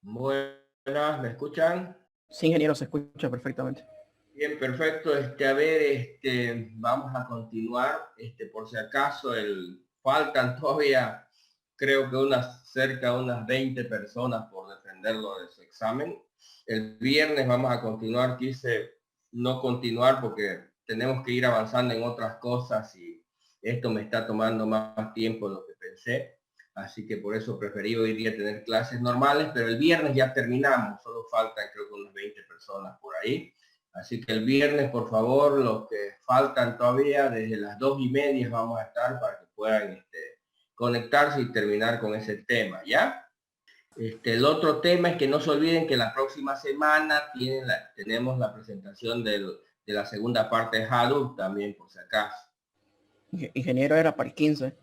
Buenas, ¿me escuchan? Sí, ingeniero, se escucha perfectamente. Bien, perfecto. A ver, vamos a continuar. Por si acaso, faltan todavía, creo que cerca de unas 20 personas por defenderlo de su examen. El viernes vamos a continuar. Quise no continuar porque tenemos que ir avanzando en otras cosas y esto me está tomando más tiempo de lo que pensé. Así que por eso preferí hoy día tener clases normales, pero el viernes ya terminamos. Solo faltan creo que unas 20 personas por ahí. Así que el viernes, por favor, los que faltan todavía, desde las 2:30 vamos a estar para que puedan conectarse y terminar con ese tema, ¿ya? El otro tema es que no se olviden que la próxima semana tenemos la presentación de la segunda parte de Hadoop también, por si acaso. Ingeniero era para el 15,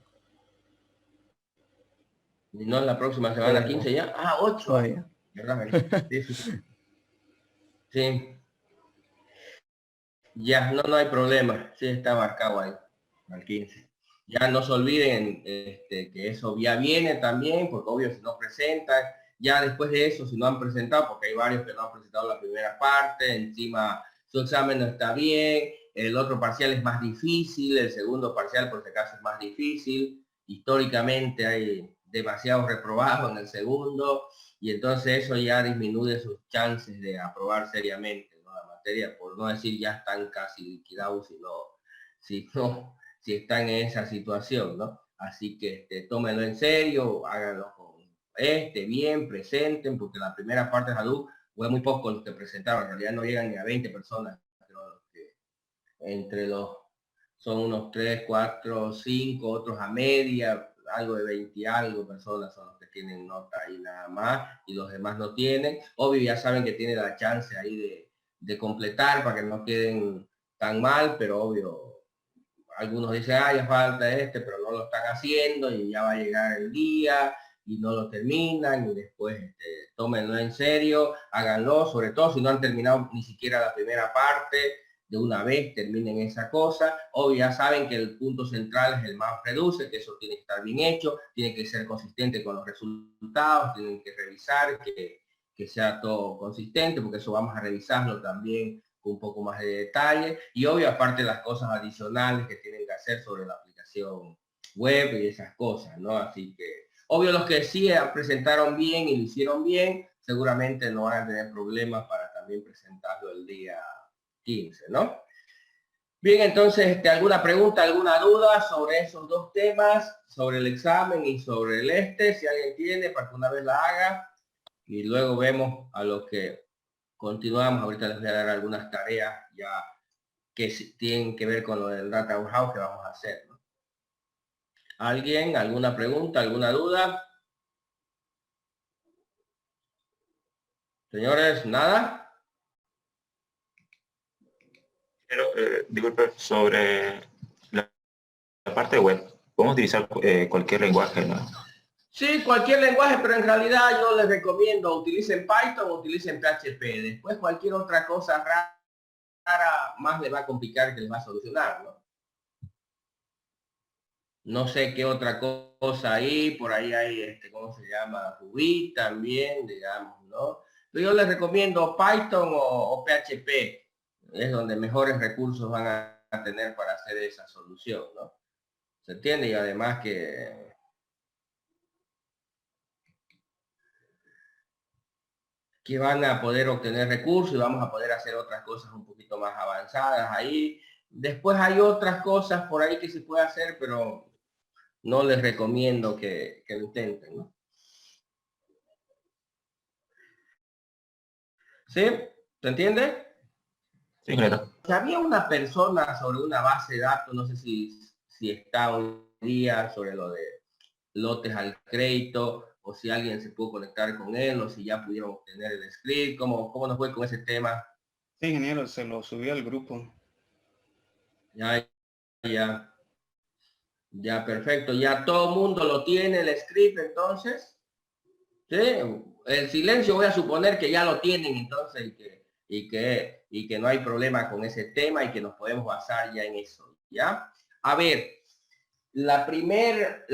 Y no es la próxima semana, pero 15 ya. Ah, 8. todavía. ¿Verdad? Sí, sí. Sí, ya, no hay problema. Sí, está marcado ahí, al 15. Ya no se olviden que eso ya viene también, porque obvio si no presentan, ya después de eso, si no han presentado, porque hay varios que no han presentado la primera parte, encima su examen no está bien, el otro parcial es más difícil, el segundo parcial por si acaso es más difícil, históricamente hay demasiados reprobados en el segundo, y entonces eso ya disminuye sus chances de aprobar seriamente, ¿no? La materia, por no decir ya están casi liquidados, si están en esa situación, ¿no? Así que tómenlo en serio, háganlo con bien, presenten, porque la primera parte de Hadoop fue muy poco los que presentaron, en realidad no llegan ni a 20 personas, pero entre los son unos 3, 4, 5, otros a media, algo de 20 y algo personas son los que tienen nota ahí nada más, y los demás no tienen. Obvio ya saben que tiene la chance ahí de completar para que no queden tan mal, pero obvio algunos dicen, ya falta pero no lo están haciendo y ya va a llegar el día y no lo terminan y después tómenlo en serio, háganlo, sobre todo si no han terminado ni siquiera la primera parte, de una vez terminen esa cosa. Obvio ya saben que el punto central es el más reduce, que eso tiene que estar bien hecho, tiene que ser consistente con los resultados, tienen que revisar que sea todo consistente, porque eso vamos a revisarlo también con un poco más de detalle y obvio aparte las cosas adicionales que tienen que hacer sobre la aplicación web y esas cosas, ¿no? Así que obvio los que sí presentaron bien y lo hicieron bien, seguramente no van a tener problemas para también presentarlo el día 15, ¿no? Bien, entonces, ¿alguna pregunta, alguna duda sobre esos dos temas, sobre el examen y sobre el si alguien tiene, para que una vez la haga y luego vemos a lo que continuamos. Ahorita les voy a dar algunas tareas ya que tienen que ver con lo del Data Warehouse que vamos a hacer, ¿no? ¿Alguien? ¿Alguna pregunta? ¿Alguna duda? Señores, ¿nada? Pero, disculpe, sobre la parte web, podemos utilizar cualquier lenguaje, ¿no? Sí, cualquier lenguaje, pero en realidad yo les recomiendo utilicen Python o utilicen PHP. Después cualquier otra cosa rara más les va a complicar que les va a solucionar, ¿no? No sé qué otra cosa ahí, por ahí hay, ¿cómo se llama? Ruby también, digamos, ¿no? Pero yo les recomiendo Python o PHP, es donde mejores recursos van a tener para hacer esa solución, ¿no? ¿Se entiende? Y además que van a poder obtener recursos y vamos a poder hacer otras cosas un poquito más avanzadas ahí. Después hay otras cosas por ahí que se puede hacer, pero no les recomiendo que lo intenten, ¿no? ¿Sí? ¿Se entiende? Sí, claro. Había una persona sobre una base de datos, no sé si está hoy día sobre lo de lotes al crédito, o si alguien se pudo conectar con él, o si ya pudieron obtener el script, ¿cómo nos fue con ese tema? Sí, ingeniero, se lo subí al grupo. Ya, ya, ya, perfecto. Ya todo el mundo lo tiene el script, entonces. Sí, el silencio voy a suponer que ya lo tienen, entonces, y que no hay problema con ese tema y que nos podemos basar ya en eso, ¿ya? A ver, la primera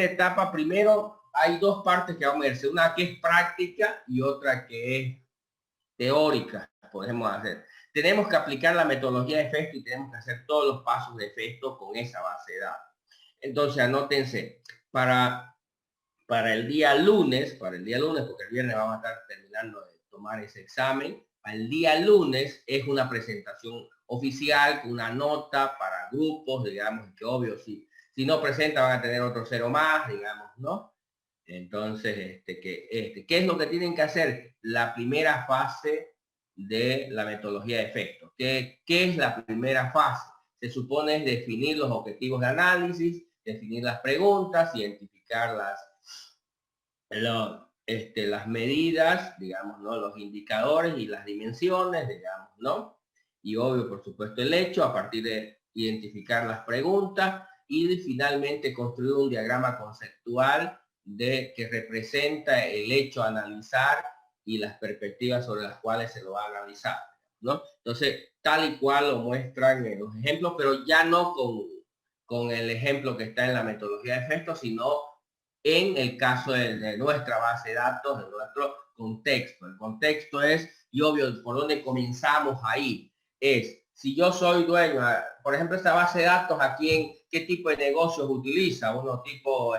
etapa, primero hay dos partes que vamos a ver, una que es práctica y otra que es teórica, podemos hacer. Tenemos que aplicar la metodología de efecto y tenemos que hacer todos los pasos de efecto con esa base de datos. Entonces, anótense, para el día lunes, porque el viernes vamos a estar terminando de tomar ese examen, al día lunes es una presentación oficial con una nota para grupos, digamos, que obvio, si no presentan van a tener otro 0 más, digamos, ¿no? Entonces, ¿qué es lo que tienen que hacer? La primera fase de la metodología de efectos. ¿Qué es la primera fase? Se supone es definir los objetivos de análisis, definir las preguntas, identificar las medidas, digamos, ¿no? Los indicadores y las dimensiones, digamos, ¿no? Y obvio, por supuesto, el hecho, a partir de identificar las preguntas y finalmente construir un diagrama conceptual que representa el hecho a analizar y las perspectivas sobre las cuales se lo va a analizar, ¿no? Entonces, tal y cual lo muestran en los ejemplos, pero ya no con el ejemplo que está en la metodología de efectos, sino en el caso de nuestra base de datos, de nuestro contexto. El contexto es, y obvio, por donde comenzamos ahí, es, si yo soy dueño, por ejemplo, esta base de datos, ¿qué tipo de negocios utiliza? Uno tipo,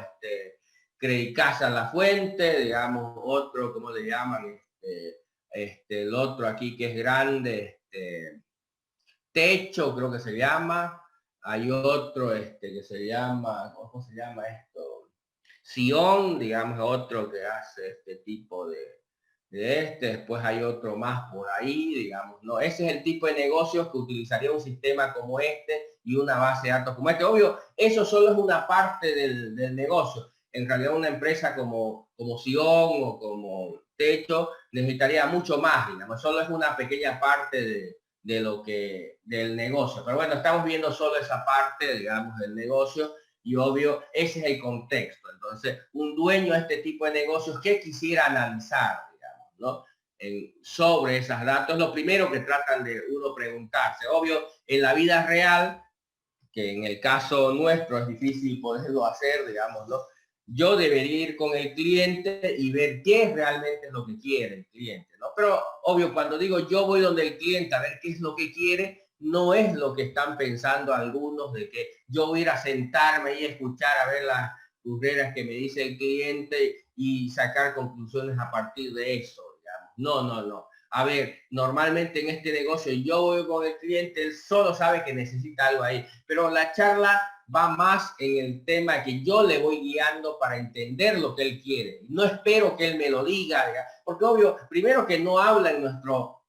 Credicasa La Fuente, digamos, otro, ¿cómo le llaman? El otro aquí que es grande, Techo, creo que se llama. Hay otro, que se llama, ¿cómo se llama esto? Sion, digamos, otro que hace este tipo de después hay otro más por ahí, digamos, no, ese es el tipo de negocios que utilizaría un sistema como este y una base de datos como este. Obvio, eso solo es una parte del negocio. En realidad una empresa como Sion o como Techo necesitaría mucho más, digamos, solo es una pequeña parte del negocio. Pero bueno, estamos viendo solo esa parte, digamos, del negocio. Y obvio, ese es el contexto. Entonces, un dueño de este tipo de negocios que quisiera analizar, digamos, ¿no? Sobre esos datos, lo primero que tratan de uno preguntarse. Obvio, en la vida real, que en el caso nuestro es difícil poderlo hacer, digamos, ¿no? Yo debería ir con el cliente y ver qué es realmente lo que quiere el cliente, ¿no? Pero obvio, cuando digo yo voy donde el cliente a ver qué es lo que quiere, no es lo que están pensando algunos de que yo voy a ir a sentarme y escuchar a ver las carreras que me dice el cliente y sacar conclusiones a partir de eso, digamos. No, no, no. A ver, normalmente en este negocio yo voy con el cliente, él solo sabe que necesita algo ahí, pero la charla va más en el tema que yo le voy guiando para entender lo que él quiere. No espero que él me lo diga, porque obvio, primero que no habla en nuestro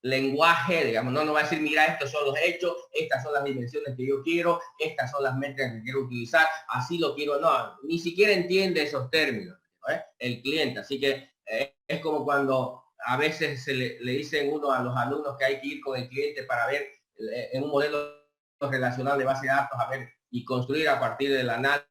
lenguaje, digamos, no va a decir, mira, estos son los hechos, estas son las dimensiones que yo quiero, estas son las métricas que quiero utilizar, así lo quiero, no, ni siquiera entiende esos términos, ¿eh? El cliente, así que es como cuando a veces le dicen uno a los alumnos que hay que ir con el cliente para ver en un modelo relacional de base de datos, a ver, y construir a partir del análisis,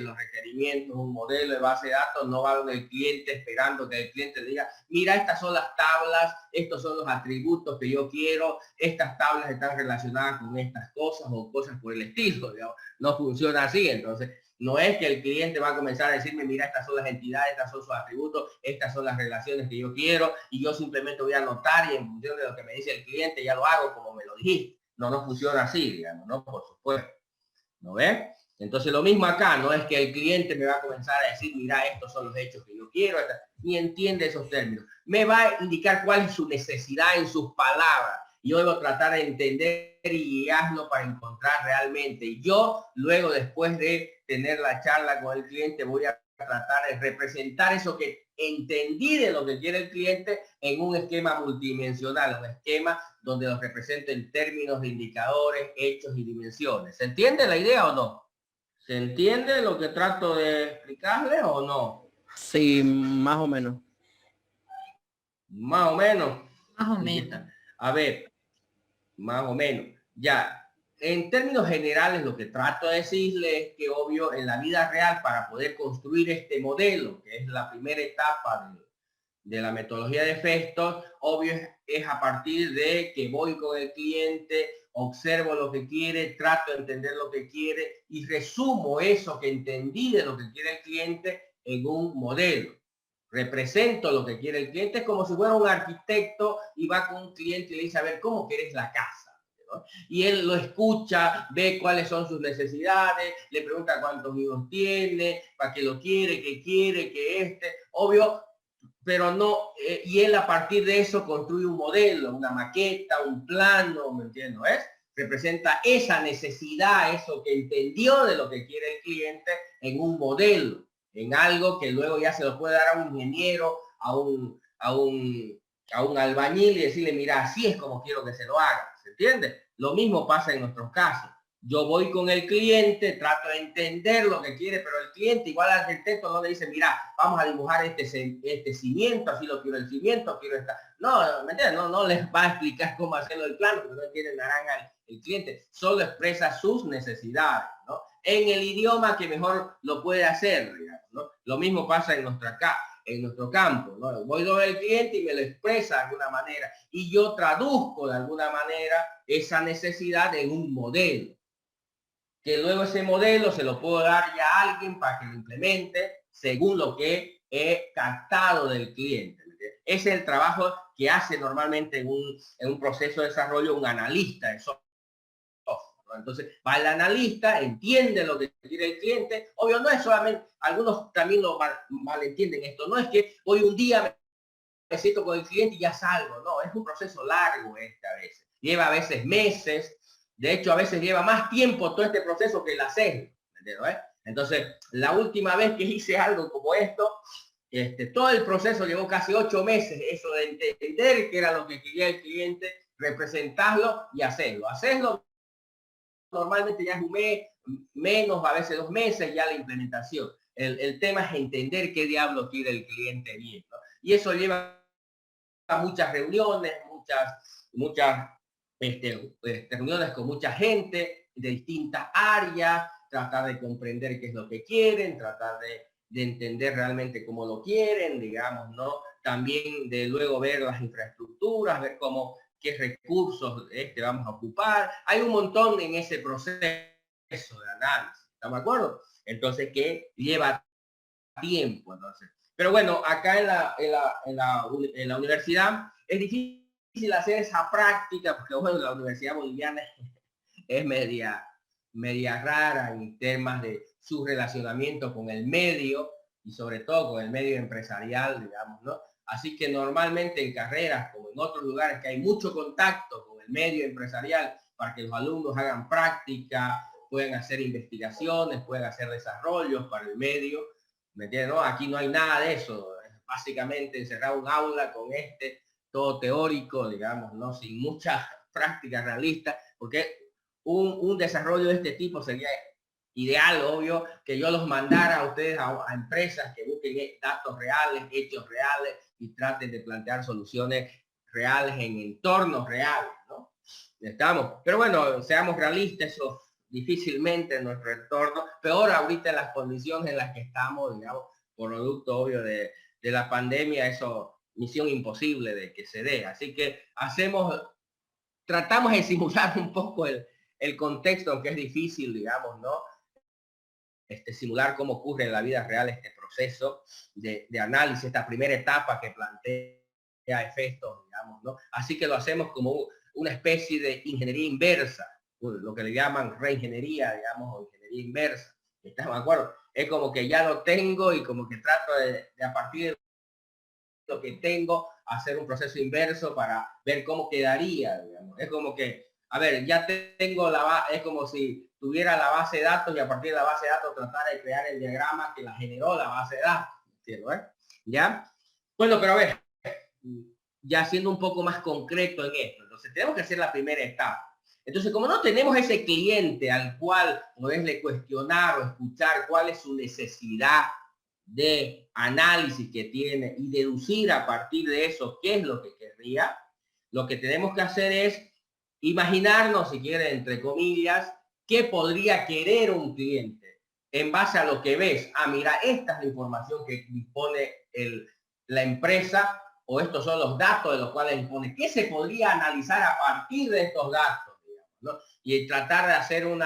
los requerimientos, un modelo de base de datos, no va donde el cliente esperando que el cliente diga, mira, estas son las tablas, estos son los atributos que yo quiero, estas tablas están relacionadas con estas cosas o cosas por el estilo, digamos. No funciona así. Entonces, no es que el cliente va a comenzar a decirme, mira, estas son las entidades, estas son sus atributos, estas son las relaciones que yo quiero, y yo simplemente voy a anotar y en función de lo que me dice el cliente ya lo hago como me lo dijiste. No funciona así, digamos, ¿no? Por supuesto. ¿No ves? Entonces lo mismo acá, no es que el cliente me va a comenzar a decir, mira, estos son los hechos que yo quiero, ni entiende esos términos. Me va a indicar cuál es su necesidad en sus palabras. Yo debo tratar de entender y guiarlo para encontrar realmente. Y yo luego, después de tener la charla con el cliente, voy a tratar de representar eso que entendí de lo que quiere el cliente en un esquema multidimensional, un esquema donde los represento en términos de indicadores, hechos y dimensiones. ¿Se entiende la idea o no? ¿Se entiende lo que trato de explicarle o no? Sí, más o menos. Más o menos. Más o menos. A ver, más o menos. Ya, en términos generales, lo que trato de decirle es que, obvio, en la vida real, para poder construir este modelo, que es la primera etapa de la metodología de efectos, obvio es a partir de que voy con el cliente, observo lo que quiere, trato de entender lo que quiere y resumo eso que entendí de lo que quiere el cliente en un modelo. Represento lo que quiere el cliente, es como si fuera un arquitecto y va con un cliente y le dice, a ver, ¿cómo quieres la casa? ¿No? Y él lo escucha, ve cuáles son sus necesidades, le pregunta cuántos hijos tiene, para qué lo quiere, que obvio, pero no, y él a partir de eso construye un modelo, una maqueta, un plano, ¿me entiendes? Representa esa necesidad, eso que entendió de lo que quiere el cliente en un modelo, en algo que luego ya se lo puede dar a un ingeniero, a un albañil y decirle, mira, así es como quiero que se lo haga, ¿se entiende? Lo mismo pasa en nuestros casos. Yo voy con el cliente, trato de entender lo que quiere, pero el cliente, igual al arquitecto, no le dice, mira, vamos a dibujar este cimiento, así lo quiero el cimiento, quiero esta. No, ¿me entiendes? No les va a explicar cómo hacerlo el plano, porque no tiene naranja el cliente. Solo expresa sus necesidades, ¿no? En el idioma que mejor lo puede hacer, digamos, ¿no? Lo mismo pasa en nuestro campo, ¿no? Voy donde el cliente y me lo expresa de alguna manera y yo traduzco de alguna manera esa necesidad en un modelo, que luego ese modelo se lo puedo dar ya a alguien para que lo implemente según lo que he captado del cliente. Ese es el trabajo que hace normalmente en un proceso de desarrollo un analista de software. Entonces va el analista, entiende lo que quiere el cliente. Obvio, no es solamente, algunos también lo malentienden esto, no es que hoy un día me siento con el cliente y ya salgo, no, es un proceso largo esta vez. Lleva a veces meses, de hecho a veces lleva más tiempo todo este proceso que el hacer. Entonces, la última vez que hice algo como esto, todo el proceso llevó casi 8 meses, eso de entender qué era lo que quería el cliente, representarlo y hacerlo. Hacerlo normalmente ya es un mes, menos, a veces 2 meses ya la implementación. El tema es entender qué diablo quiere el cliente bien, ¿no? Y eso lleva a muchas reuniones, muchas reuniones con mucha gente de distintas áreas, tratar de comprender qué es lo que quieren, tratar de entender realmente cómo lo quieren, digamos, ¿no? También de luego ver las infraestructuras, ver qué recursos vamos a ocupar. Hay un montón en ese proceso de análisis, ¿estamos de acuerdo? Entonces, que lleva tiempo, entonces. Pero bueno, acá en la universidad es difícil hacer esa práctica, porque bueno, la Universidad Boliviana es media rara en temas de su relacionamiento con el medio y sobre todo con el medio empresarial, digamos, ¿no? Así que normalmente en carreras, como en otros lugares que hay mucho contacto con el medio empresarial, para que los alumnos hagan práctica, pueden hacer investigaciones, pueden hacer desarrollos para el medio, ¿me entiendes? No, aquí no hay nada de eso, básicamente encerrar un aula con todo teórico, digamos, ¿no? Sin mucha práctica realista, porque un desarrollo de este tipo sería ideal, obvio, que yo los mandara a ustedes a empresas que busquen datos reales, hechos reales y traten de plantear soluciones reales en entornos reales, ¿no? Estamos, pero bueno, seamos realistas, eso difícilmente en nuestro entorno, peor ahorita en las condiciones en las que estamos, digamos, por producto obvio de la pandemia, eso misión imposible de que se dé. Así que tratamos de simular un poco el contexto, aunque es difícil, digamos, ¿no? Simular cómo ocurre en la vida real este proceso de análisis, esta primera etapa que plantea efectos, digamos, ¿no? Así que lo hacemos como una especie de ingeniería inversa, lo que le llaman reingeniería, digamos, o ingeniería inversa. ¿Estamos de acuerdo? Es como que ya lo tengo y como que trato de a partir de lo que tengo, hacer un proceso inverso para ver cómo quedaría, digamos. Es como que, a ver, ya tengo es como si tuviera la base de datos y a partir de la base de datos tratar de crear el diagrama que la generó la base de datos, ¿entiendes? ¿Ya? Bueno, pero a ver, ya siendo un poco más concreto en esto, entonces tenemos que hacer la primera etapa. Entonces, como no tenemos ese cliente al cual poderle cuestionar o escuchar cuál es su necesidad de análisis que tiene y deducir a partir de eso qué es lo que querría, lo que tenemos que hacer es imaginarnos, si quiere, entre comillas, qué podría querer un cliente en base a lo que ves. Ah, mira, esta es la información que dispone la empresa o estos son los datos de los cuales dispone. ¿Qué se podría analizar a partir de estos datos? Digamos, ¿no? Y tratar de hacer un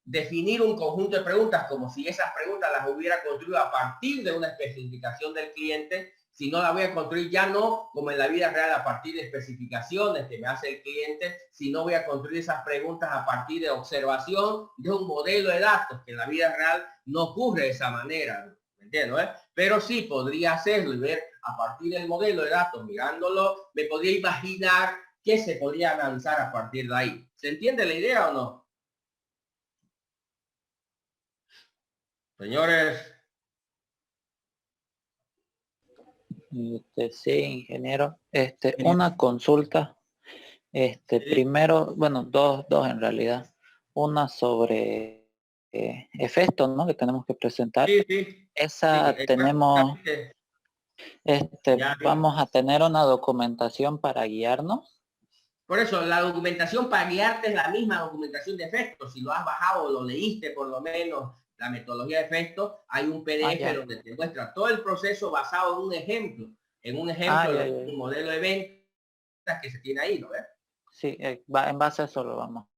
definir un conjunto de preguntas como si esas preguntas las hubiera construido a partir de una especificación del cliente, si no la voy a construir ya no como en la vida real a partir de especificaciones que me hace el cliente, sino voy a construir esas preguntas a partir de observación de un modelo de datos, que en la vida real no ocurre de esa manera, ¿me entiendes? Pero sí podría hacerlo y ver a partir del modelo de datos, mirándolo, me podría imaginar qué se podría avanzar a partir de ahí. ¿Se entiende la idea o no? Señores. Sí, ingeniero. Una consulta. Primero, bueno, dos en realidad. Una sobre efectos, ¿no? Que tenemos que presentar. Sí, sí. Esa Sí, tenemos, Ya, vamos a tener una documentación para guiarnos. por eso, la documentación para guiarte es la misma documentación de efectos. Si lo has bajado o lo leíste por lo menos, la metodología de efectos, hay un PDF donde te muestra todo el proceso basado en un ejemplo. En un ejemplo de un modelo de ventas que se tiene ahí, ¿no ves? Sí, en base a eso lo vamos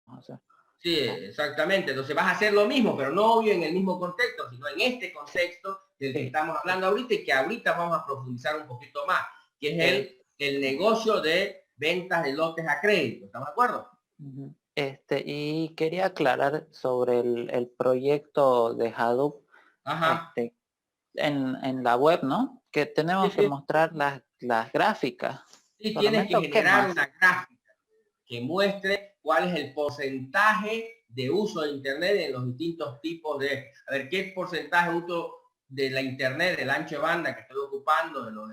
a hacer. Sí, exactamente. Entonces vas a hacer lo mismo, pero no obvio en el mismo contexto, sino en este contexto del que estamos hablando ahorita y que ahorita vamos a profundizar un poquito más, que es el negocio de ventas de lotes a crédito. ¿Estamos de acuerdo? Y quería aclarar sobre el proyecto de Hadoop. Ajá. En la web, ¿no? Que tenemos que mostrar las gráficas. Sí, tienes que generar una gráfica que muestre cuál es el porcentaje de uso de Internet en los distintos tipos de... A ver, ¿qué porcentaje de uso de la Internet, del ancho de banda que estoy ocupando, de los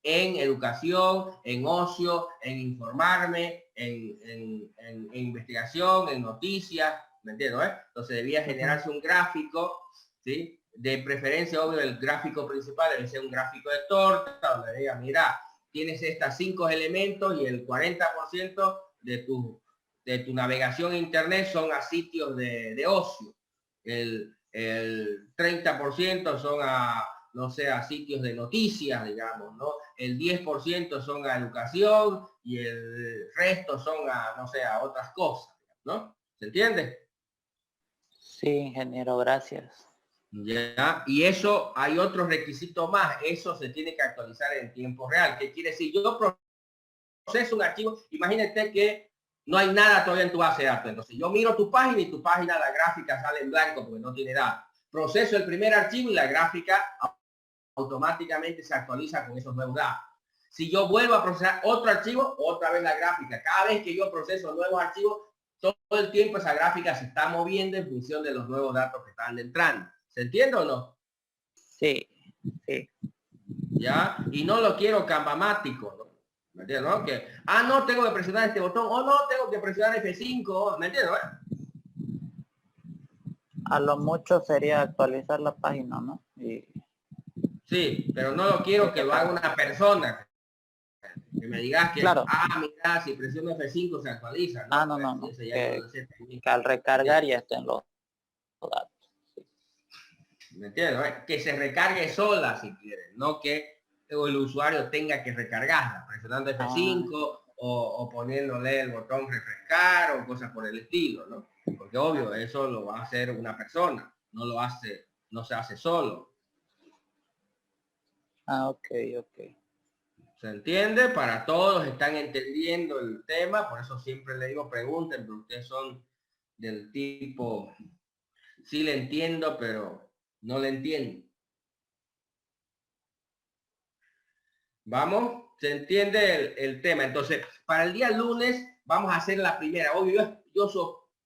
en educación, en ocio, en informarme, en investigación, en noticias, ¿me entiendes? Entonces debía generarse un gráfico, ¿sí? De preferencia, obvio, el gráfico principal debe ser un gráfico de torta, donde diga, mira, tienes estos 5 elementos y el 40% de tu navegación en internet son a sitios de ocio. El 30% son a, no sé, a sitios de noticias, digamos, ¿no? El 10% son a educación y el resto son a, no sé, a otras cosas, ¿no? ¿Se entiende? Sí, ingeniero, gracias. Ya, y eso hay otros requisitos más, eso se tiene que actualizar en tiempo real. ¿Qué quiere decir? Yo proceso un archivo, imagínate que no hay nada todavía en tu base de datos, entonces yo miro tu página y tu página, la gráfica sale en blanco porque no tiene datos. Proceso el primer archivo y la gráfica automáticamente se actualiza con esos nuevos datos. Si yo vuelvo a procesar otro archivo, otra vez la gráfica. Cada vez que yo proceso nuevos archivos, todo el tiempo esa gráfica se está moviendo en función de los nuevos datos que están entrando. ¿Se entiende o no? Sí, sí. ¿Ya? Y no lo quiero cambamático, ¿no? ¿Me entiendes? ¿No? Que, no, tengo que presionar este botón, o no, tengo que presionar F5, ¿me entiendes? A lo mucho sería actualizar la página, ¿no? Sí, pero no lo quiero que lo haga una persona. Que me digas que, claro. Mira, si presiono F5 se actualiza, ¿no? No. Que al recargar ya estén los datos. ¿Me entiendes? Que se recargue sola si quieres, no que el usuario tenga que recargarla, presionando F5 o poniéndole el botón refrescar o cosas por el estilo, ¿no? Porque obvio, eso lo va a hacer una persona, no se hace solo. Ok. ¿Se entiende? Para todos están entendiendo el tema, por eso siempre le digo, pregunten, pero ustedes son del tipo, sí le entiendo, pero no le entiendo. ¿Vamos? ¿Se entiende el tema? Entonces, para el día lunes vamos a hacer la primera. Obvio,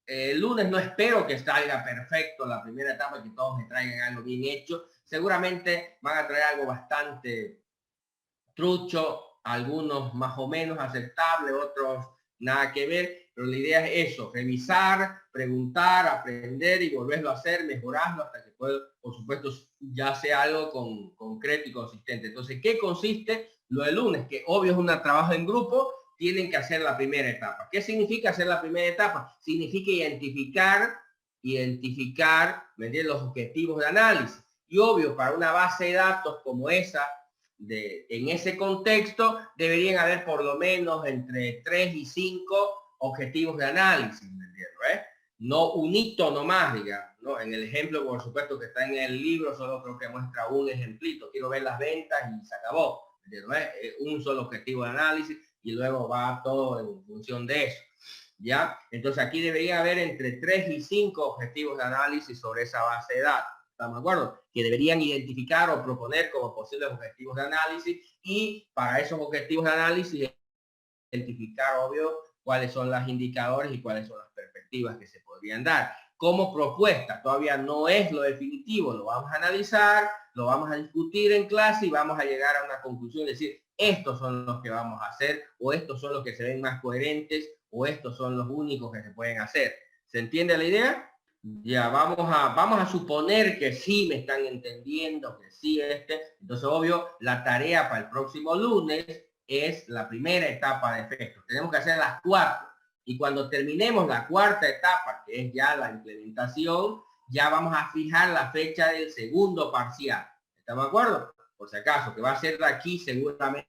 el lunes no espero que salga perfecto la primera etapa, que todos me traigan algo bien hecho. Seguramente van a traer algo bastante trucho, algunos más o menos aceptables, otros nada que ver, pero la idea es eso, revisar, preguntar, aprender y volverlo a hacer, mejorarlo hasta que pueda, por supuesto, ya sea algo concreto y consistente. Entonces, ¿qué consiste lo del lunes? Que obvio es un trabajo en grupo, tienen que hacer la primera etapa. ¿Qué significa hacer la primera etapa? Significa identificar, ¿me entiendes?, los objetivos de análisis. Y obvio, para una base de datos como esa, en ese contexto deberían haber por lo menos entre 3 y 5 objetivos de análisis, ¿me entiendes? no un hito nomás, digamos, ¿no? En el ejemplo, por supuesto, que está en el libro, solo creo que muestra un ejemplito. Quiero ver las ventas y se acabó. ¿No es? Un solo objetivo de análisis y luego va todo en función de eso. ¿Ya? Entonces aquí debería haber entre 3 y 5 objetivos de análisis sobre esa base de datos. ¿Estamos de acuerdo? Que deberían identificar o proponer como posibles objetivos de análisis y para esos objetivos de análisis identificar, obvio, cuáles son los indicadores y cuáles son las perspectivas que se podrían dar. Como propuesta, todavía no es lo definitivo, lo vamos a analizar, lo vamos a discutir en clase y vamos a llegar a una conclusión, decir, estos son los que vamos a hacer, o estos son los que se ven más coherentes, o estos son los únicos que se pueden hacer. ¿Se entiende la idea? Ya, vamos a suponer que sí me están entendiendo, que sí entonces obvio, la tarea para el próximo lunes es la primera etapa de efectos. Tenemos que hacer las 4. Y cuando terminemos la 4ª etapa, que es ya la implementación, ya vamos a fijar la fecha del segundo parcial. ¿Estamos de acuerdo? Por si acaso, que va a ser de aquí seguramente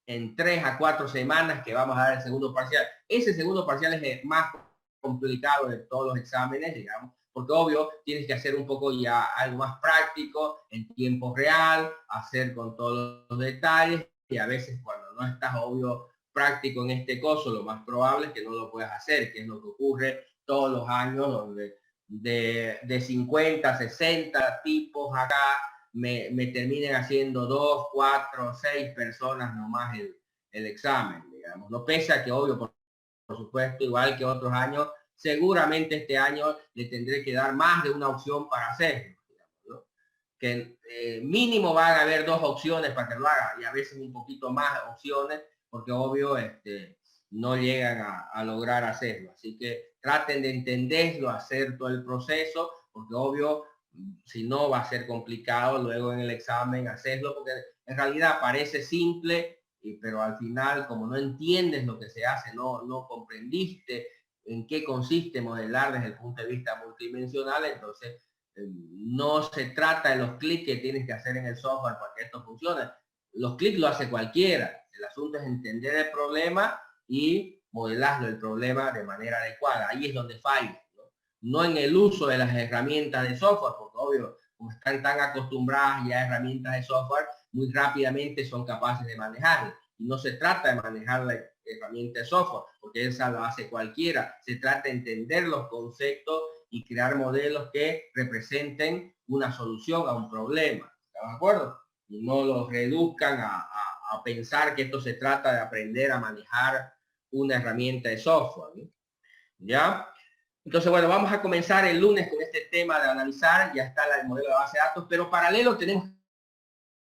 en 3 a 4 semanas que vamos a dar el segundo parcial. Ese segundo parcial es el más complicado de todos los exámenes, digamos, porque obvio tienes que hacer un poco ya algo más práctico, en tiempo real, hacer con todos los detalles, y a veces cuando no estás obvio práctico en este curso, lo más probable es que no lo puedas hacer, que es lo que ocurre todos los años, donde de 50, 60 tipos acá me terminen haciendo 2, 4, 6 personas nomás el examen, digamos. No pese a que obvio, por supuesto, igual que otros años, seguramente este año le tendré que dar más de una opción para hacerlo, digamos, ¿no? Que mínimo van a haber 2 opciones para que lo haga y a veces un poquito más opciones porque obvio no llegan a lograr hacerlo. Así que traten de entenderlo, hacer todo el proceso, porque obvio, si no va a ser complicado luego en el examen hacerlo, porque en realidad parece simple, pero al final, como no entiendes lo que se hace, no comprendiste en qué consiste modelar desde el punto de vista multidimensional, entonces no se trata de los clics que tienes que hacer en el software para que esto funcione. Los clics lo hace cualquiera. El asunto es entender el problema y modelarlo el problema de manera adecuada. Ahí es donde falla, ¿no? En el uso de las herramientas de software, porque obvio, como están tan acostumbradas ya a herramientas de software, muy rápidamente son capaces de manejarlas. Y no se trata de manejar la herramienta de software, porque esa lo hace cualquiera. Se trata de entender los conceptos y crear modelos que representen una solución a un problema. ¿Están de acuerdo? Y no los reduzcan a pensar que esto se trata de aprender a manejar una herramienta de software, ¿no? ¿Ya? Entonces, bueno, vamos a comenzar el lunes con este tema de analizar, ya está el modelo de base de datos, pero paralelo tenemos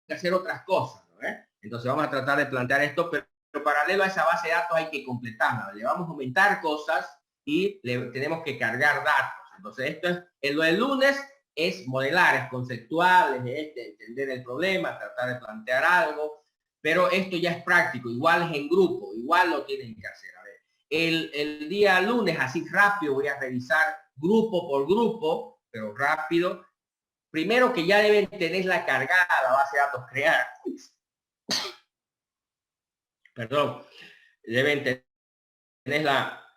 que hacer otras cosas, ¿no? Entonces vamos a tratar de plantear esto, pero paralelo a esa base de datos hay que completarla, le vamos a aumentar cosas y le tenemos que cargar datos. Entonces esto es lo del lunes, es modelar, es conceptual, es entender el problema, tratar de plantear algo, pero esto ya es práctico, igual es en grupo, igual lo tienen que hacer. A ver, el día lunes, así rápido, voy a revisar grupo por grupo, pero rápido. Primero que ya deben tener la cargada, la base de datos creada. Perdón, deben tener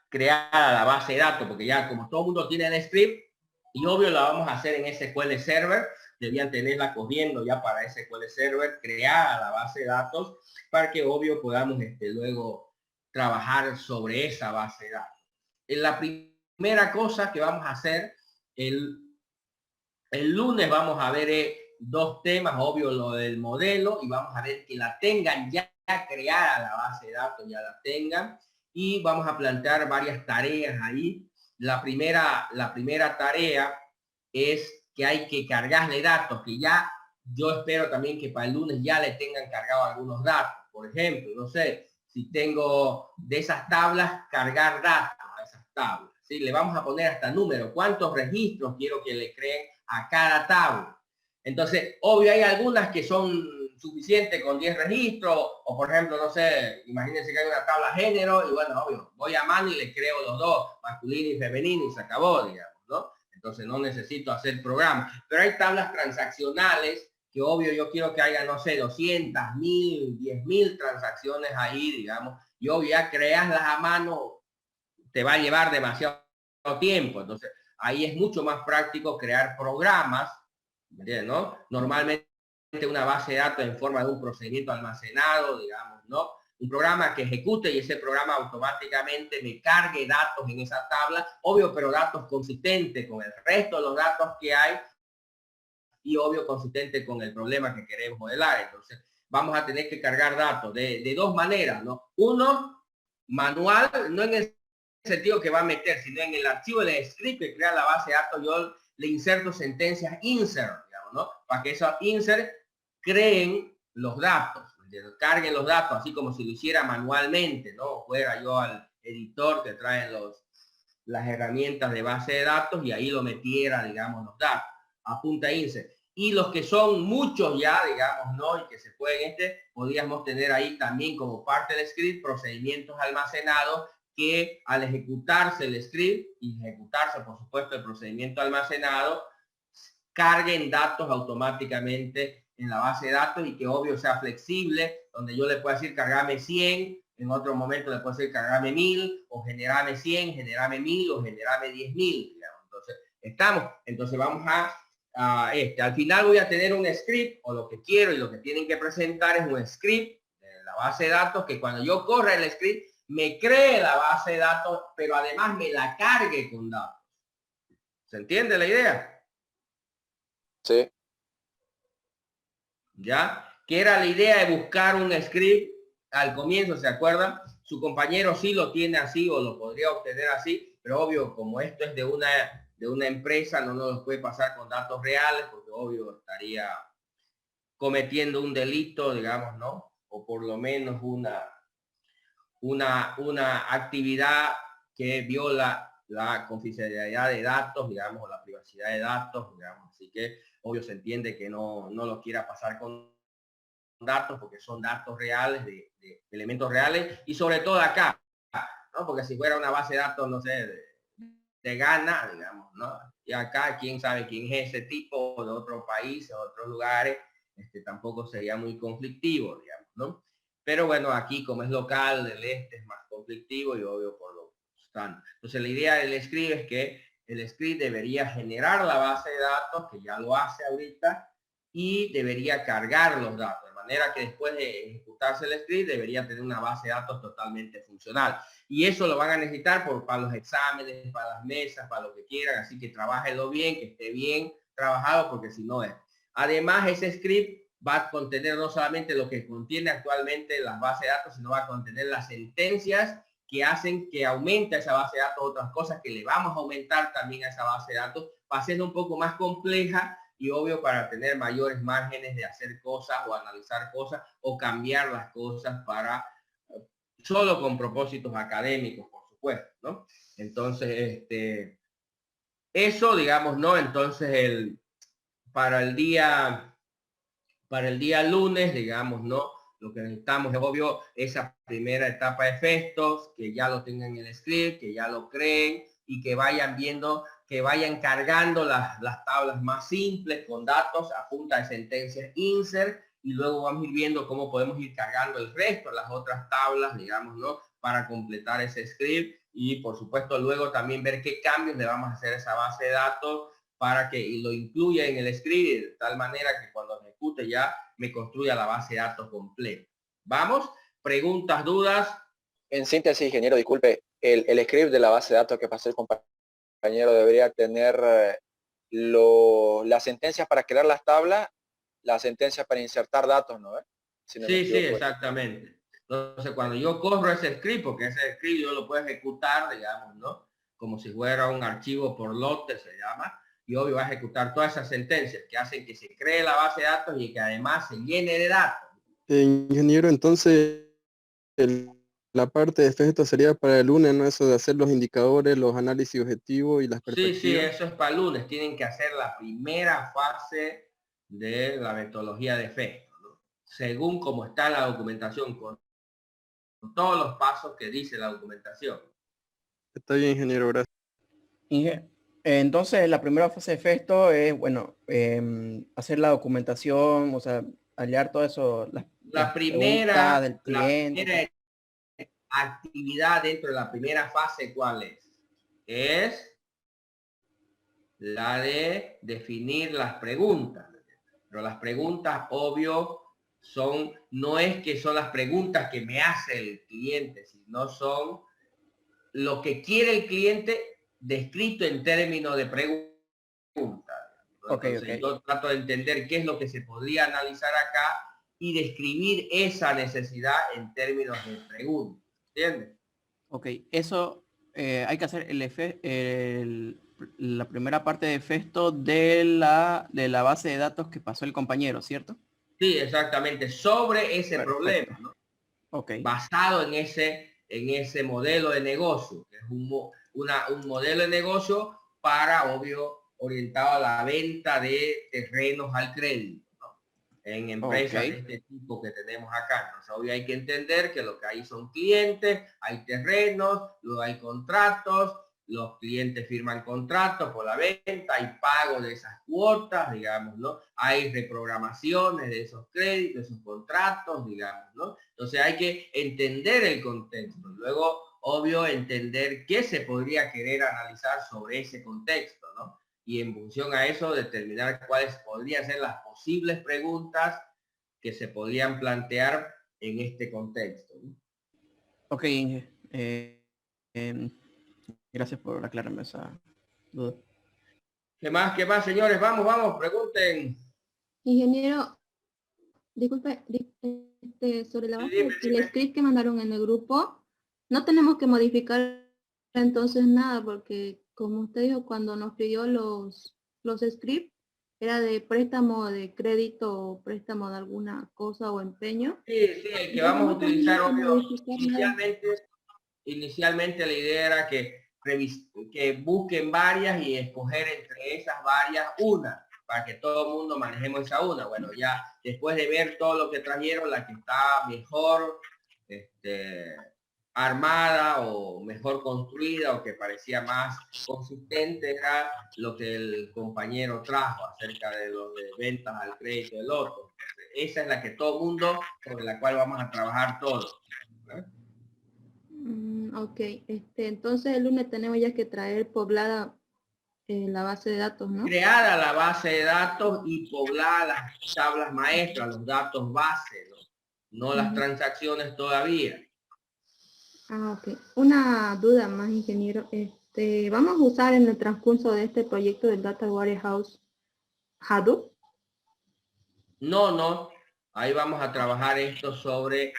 creada la base de datos, porque ya como todo el mundo tiene el script, y obvio la vamos a hacer en SQL Server, debían tenerla corriendo ya para SQL Server, creada la base de datos, para que obvio podamos luego trabajar sobre esa base de datos. En la primera cosa que vamos a hacer, el lunes vamos a ver 2 temas, obvio lo del modelo, y vamos a ver que la tengan ya creada la base de datos, ya la tengan, y vamos a plantear varias tareas ahí. La primera tarea es que hay que cargarle datos, que ya yo espero también que para el lunes ya le tengan cargado algunos datos. Por ejemplo, no sé, si tengo de esas tablas, cargar datos a esas tablas. ¿Sí? Le vamos a poner hasta número, cuántos registros quiero que le creen a cada tabla. Entonces, obvio, hay algunas que son suficientes con 10 registros, o por ejemplo, no sé, imagínense que hay una tabla género, y bueno, obvio, voy a mano y le creo los dos, masculino y femenino, y se acabó, digamos, ¿no? Entonces no necesito hacer programa. Pero hay tablas transaccionales, que obvio yo quiero que haya, no sé, 200, 1000, 10.000 transacciones ahí, digamos, y obvio ya creaslas a mano, te va a llevar demasiado tiempo. Entonces, ahí es mucho más práctico crear programas, ¿entiendes? ¿No? Normalmente una base de datos en forma de un procedimiento almacenado, digamos, ¿no? Un programa que ejecute y ese programa automáticamente me cargue datos en esa tabla, obvio, pero datos consistentes con el resto de los datos que hay y obvio consistente con el problema que queremos modelar. Entonces, vamos a tener que cargar datos de dos maneras, ¿no? Uno, manual, no en el sentido que va a meter, sino en el archivo del script que crea la base de datos, yo le inserto sentencias insert, digamos, ¿no? Para que esos insert creen los datos, carguen los datos, así como si lo hiciera manualmente, ¿no? Fuera yo al editor que traen las herramientas de base de datos y ahí lo metiera, digamos, los datos. Apunta insert. Y los que son muchos ya, digamos, ¿no? Y que se pueden, podríamos tener ahí también como parte del script procedimientos almacenados que al ejecutarse el script y ejecutarse, por supuesto, el procedimiento almacenado, carguen datos automáticamente en la base de datos y que obvio sea flexible, donde yo le puedo decir cargame 100, en otro momento le puedo decir cargame 1000, o generame 100, generame 1000, o generame 10.000, digamos. Entonces vamos al final voy a tener un script, o lo que quiero y lo que tienen que presentar es un script de la base de datos que cuando yo corra el script me cree la base de datos, pero además me la cargue con datos. ¿Se entiende la idea? Sí. ¿Ya? Que era la idea de buscar un script al comienzo, ¿se acuerdan? Su compañero sí lo tiene así o lo podría obtener así, pero obvio, como esto es de una empresa, no nos puede pasar con datos reales, porque obvio estaría cometiendo un delito, digamos, ¿no? O por lo menos una actividad que viola la confidencialidad de datos, digamos, o la privacidad de datos, digamos. Así que, obvio, se entiende que no lo quiera pasar con datos, porque son datos reales, de elementos reales, y sobre todo acá, ¿no? Porque si fuera una base de datos, no sé, de Ghana, digamos, ¿no? Y acá, quién sabe quién es ese tipo, de otro país, de otros lugares, tampoco sería muy conflictivo, digamos, ¿no? Pero bueno, aquí como es local, del es más conflictivo y obvio por lo tanto. Entonces la idea del script es que el script debería generar la base de datos, que ya lo hace ahorita, y debería cargar los datos, de manera que después de ejecutarse el script debería tener una base de datos totalmente funcional. Y eso lo van a necesitar para los exámenes, para las mesas, para lo que quieran, así que trabájenlo bien, que esté bien trabajado, porque si no es. Además, ese script va a contener no solamente lo que contiene actualmente las bases de datos, sino va a contener las sentencias que hacen que aumente esa base de datos, otras cosas que le vamos a aumentar también a esa base de datos, para hacerlo un poco más compleja y obvio para tener mayores márgenes de hacer cosas o analizar cosas o cambiar las cosas para solo con propósitos académicos, por supuesto, ¿no? Entonces, eso, digamos, ¿no? Entonces, para el día lunes, digamos, ¿no? Lo que necesitamos es obvio esa primera etapa de efectos, que ya lo tengan en el script, que ya lo creen y que vayan viendo, que vayan cargando las tablas más simples con datos a punta de sentencias insert y luego vamos a ir viendo cómo podemos ir cargando el resto, las otras tablas, digamos, ¿no? Para completar ese script y por supuesto luego también ver qué cambios le vamos a hacer a esa base de datos para que lo incluya en el script de tal manera que cuando ejecute ya me construya la base de datos completa. ¿Vamos? ¿Preguntas, dudas? En síntesis, ingeniero, disculpe, el script de la base de datos que pasó el compañero debería tener las sentencias para crear las tablas, las sentencias para insertar datos, ¿no? Si no sí, exactamente. Entonces, cuando yo corro ese script, porque ese script yo lo puedo ejecutar, digamos, ¿no? Como si fuera un archivo por lote, se llama, y obvio va a ejecutar todas esas sentencias que hacen que se cree la base de datos y que además se llene de datos. Ingeniero, entonces la parte de efecto sería para el lunes, ¿no? Eso de hacer los indicadores, los análisis objetivos y las perspectivas. Sí, eso es para el lunes. Tienen que hacer la primera fase de la metodología de efecto, ¿no? Según como está la documentación, con todos los pasos que dice la documentación. Está bien, ingeniero, gracias. Entonces, la primera fase de efecto es, bueno, hacer la documentación, o sea, hallar todo eso, La primera del cliente. Actividad dentro de la primera fase, ¿cuál es? Es la de definir las preguntas. Pero las preguntas, obvio, no es que son las preguntas que me hace el cliente, sino son lo que quiere el cliente descrito en términos de preguntas. Entonces, yo trato de entender qué es lo que se podría analizar acá y describir esa necesidad en términos de preguntas. ¿Entiendes? Ok, eso hay que hacer la primera parte de Festo de la base de datos que pasó el compañero, ¿cierto? Sí, exactamente, sobre ese Perfecto. problema, ¿no? Okay. Basado en ese modelo de negocio, que es un modelo de negocio para, obvio, orientado a la venta de terrenos al crédito, ¿no? En empresas de este tipo que tenemos acá. Entonces, obvio, hay que entender que lo que hay son clientes, hay terrenos, luego hay contratos, los clientes firman contratos por la venta, hay pago de esas cuotas, digamos, ¿no? Hay reprogramaciones de esos créditos, de esos contratos, digamos, ¿no? Entonces hay que entender el contexto. Luego, obvio, entender qué se podría querer analizar sobre ese contexto, ¿no? Y en función a eso, determinar cuáles podrían ser las posibles preguntas que se podrían plantear en este contexto, ¿no? Ok, gracias por aclararme esa duda. ¿Qué más, señores? Vamos, pregunten. Ingeniero, disculpe, sobre la base del script que mandaron en el grupo, no tenemos que modificar entonces nada, porque como usted dijo, cuando nos pidió los scripts, era de préstamo de crédito, préstamo de alguna cosa o empeño. Sí, el que vamos a utilizar, obvio, inicialmente la idea era que busquen varias y escoger entre esas varias una, para que todo el mundo manejemos esa una. Bueno, ya después de ver todo lo que trajeron, la que está mejor armada o mejor construida o que parecía más consistente era lo que el compañero trajo acerca de lo de ventas al crédito del otro. Entonces, esa es la que todo el mundo, sobre la cual vamos a trabajar todos. Ok, entonces el lunes tenemos ya que traer poblada la base de datos, ¿no? Creada la base de datos y poblada las tablas maestras, los datos base, no las transacciones todavía. Ok. Una duda más, ingeniero. ¿Vamos a usar en el transcurso de este proyecto del Data Warehouse Hadoop? No. Ahí vamos a trabajar esto sobre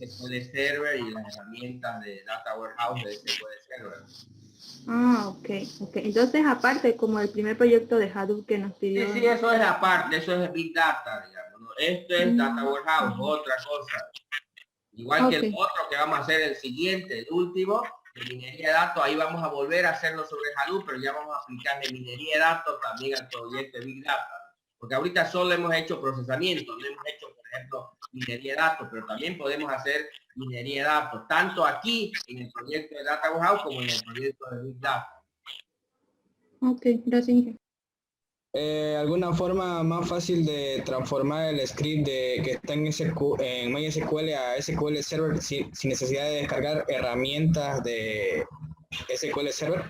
SQL Server y las herramientas de Data Warehouse de SQL Server. Ok. Entonces, aparte, como el primer proyecto de Hadoop que nos pidió. Sí, eso es aparte, eso es Big Data, digamos, ¿no? Esto es Data Warehouse, otra cosa. Igual que el otro que vamos a hacer el siguiente, el último, de minería de datos, ahí vamos a volver a hacerlo sobre Hadoop, pero ya vamos a aplicarle minería de datos también al proyecto de Big Data. Porque ahorita solo hemos hecho procesamiento, no hemos hecho, por ejemplo, minería de datos, pero también podemos hacer minería de datos, tanto aquí en el proyecto de Data Warehouse como en el proyecto de Big Data. Ok, gracias. ¿Alguna forma más fácil de transformar el script que está en MySQL a SQL Server sin necesidad de descargar herramientas de SQL Server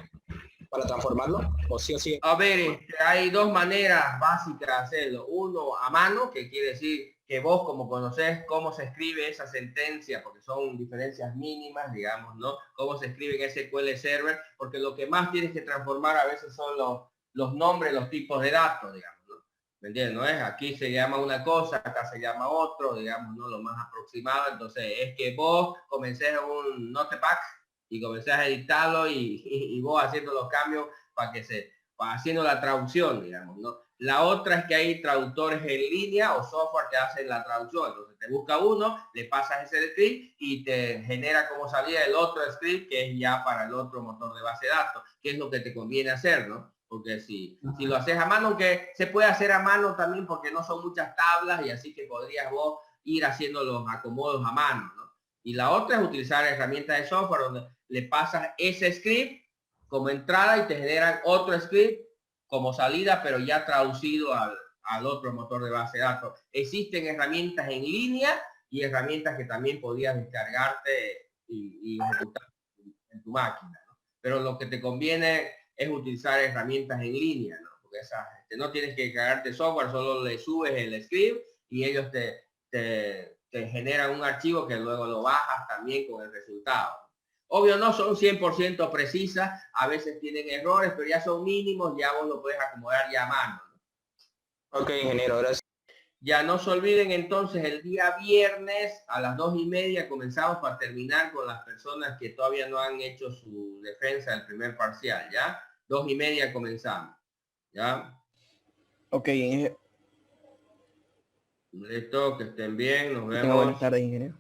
para transformarlo? ¿O sí o sí? A ver, hay dos maneras básicas de hacerlo. Uno, a mano, que quiere decir que vos como conocés cómo se escribe esa sentencia, porque son diferencias mínimas, digamos, ¿no? Cómo se escribe en SQL Server, porque lo que más tienes que transformar a veces son los nombres, los tipos de datos, digamos, ¿no? ¿Me entiendes? ¿No es? Aquí se llama una cosa, acá se llama otro, digamos, ¿no? Lo más aproximado. Entonces, es que vos comencés un Notepad y comencés a editarlo y vos haciendo los cambios para haciendo la traducción, digamos, ¿no? La otra es que hay traductores en línea o software que hacen la traducción. Entonces te busca uno, le pasas ese script y te genera como salida el otro script que es ya para el otro motor de base de datos, que es lo que te conviene hacer, ¿no? Porque si lo haces a mano, que se puede hacer a mano también porque no son muchas tablas y así que podrías vos ir haciendo los acomodos a mano, ¿no? Y la otra es utilizar herramientas de software donde le pasas ese script como entrada y te generan otro script como salida, pero ya traducido al otro motor de base de datos. Existen herramientas en línea y herramientas que también podías descargarte y ejecutar en tu máquina, ¿no? Pero lo que te conviene es utilizar herramientas en línea, ¿no? Porque esas, no tienes que cargarte software, solo le subes el script y ellos te generan un archivo que luego lo bajas también con el resultado. Obvio, no son 100% precisas, a veces tienen errores, pero ya son mínimos, ya vos lo puedes acomodar ya a mano, ¿no? Ok, ingeniero, gracias. Ya no se olviden entonces, el día viernes a las 2:30 comenzamos para terminar con las personas que todavía no han hecho su defensa del primer parcial, ¿ya? 2:30 comenzamos, ¿ya? Ok, ingeniero. Listo, que estén bien, nos Que tenga buenas vemos. tardes, ingeniero.